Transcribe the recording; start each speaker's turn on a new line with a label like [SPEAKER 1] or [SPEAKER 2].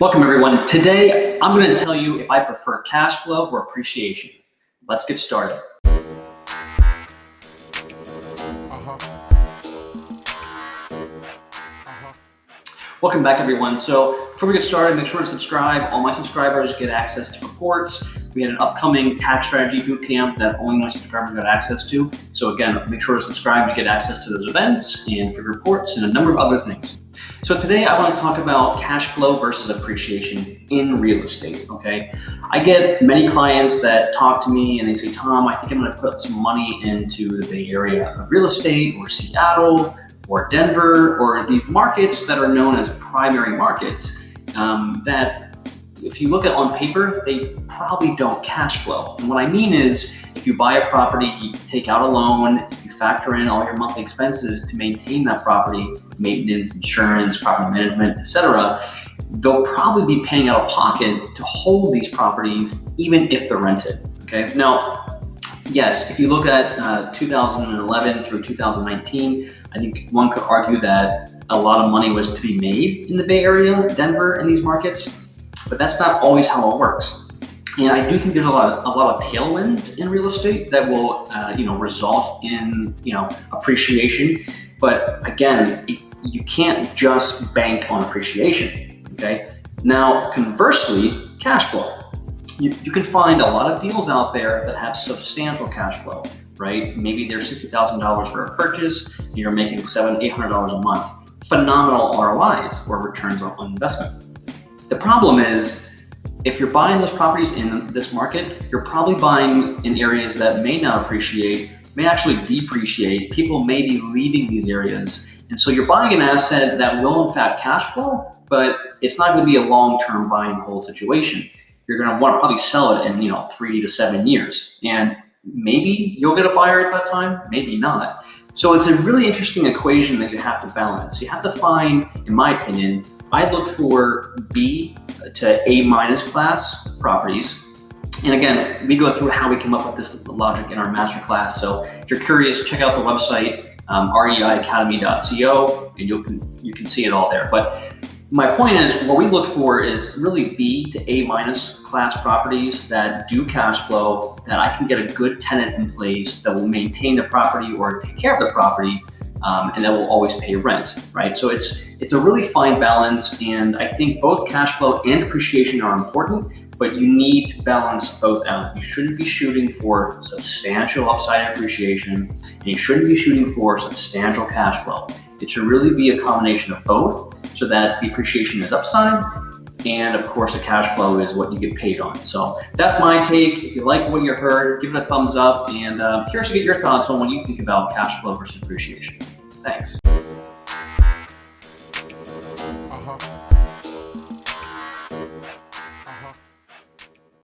[SPEAKER 1] Welcome everyone. Today, I'm going to tell you if I prefer cash flow or appreciation. Let's get started. Welcome back everyone. So before we get started, make sure to subscribe. All my subscribers get access to reports. We had an upcoming tax strategy bootcamp that only my subscribers got access to. So again, make sure to subscribe to get access to those events and free reports and a number of other things. So today I want to talk about cash flow versus appreciation in real estate, okay? I get many clients that talk to me and they say, Tom, I think I'm going to put some money into the Bay Area of real estate or Seattle or Denver or these markets that are known as primary markets that if you look at on paper, they probably don't cash flow. And what I mean is if you buy a property, you take out a loan, you factor in all your monthly expenses to maintain that property, maintenance, insurance, property management, etc., they'll probably be paying out of pocket to hold these properties even if they're rented, okay? Now, yes, if you look at 2011 through 2019, I think one could argue that a lot of money was to be made in the Bay Area, Denver, and these markets, but that's not always how it works. And I do think there's a lot of tailwinds in real estate that will, result in, appreciation. But again, you can't just bank on appreciation. Okay. Now, conversely, cash flow. You can find a lot of deals out there that have substantial cash flow, right? Maybe they're $60,000 for a purchase, and you're making $700, $800 a month. Phenomenal ROIs or returns on investment. The problem is, if you're buying those properties in this market, you're probably buying in areas that may not appreciate, may actually depreciate. People may be leaving these areas. And so you're buying an asset that will in fact cash flow, but it's not going to be a long-term buy and hold situation. You're going to want to probably sell it in 3 to 7 years. And maybe you'll get a buyer at that time, maybe not. So it's a really interesting equation that you have to balance. You have to find, in my opinion, I look for B to A- class properties. And again, we go through how we came up with this logic in our masterclass. So if you're curious, check out the website, reiacademy.co, and you can see it all there. But my point is, what we look for is really B to A- class properties that do cash flow, that I can get a good tenant in place that will maintain the property or take care of the property, and that will always pay rent, right? So it's a really fine balance, and I think both cash flow and appreciation are important, but you need to balance both out. You shouldn't be shooting for substantial upside appreciation, and you shouldn't be shooting for substantial cash flow. It should really be a combination of both so that the appreciation is upside, and of course the cash flow is what you get paid on. So that's my take. If you like what you heard, give it a thumbs up, and I'm curious to get your thoughts on what you think about cash flow versus appreciation. Thanks.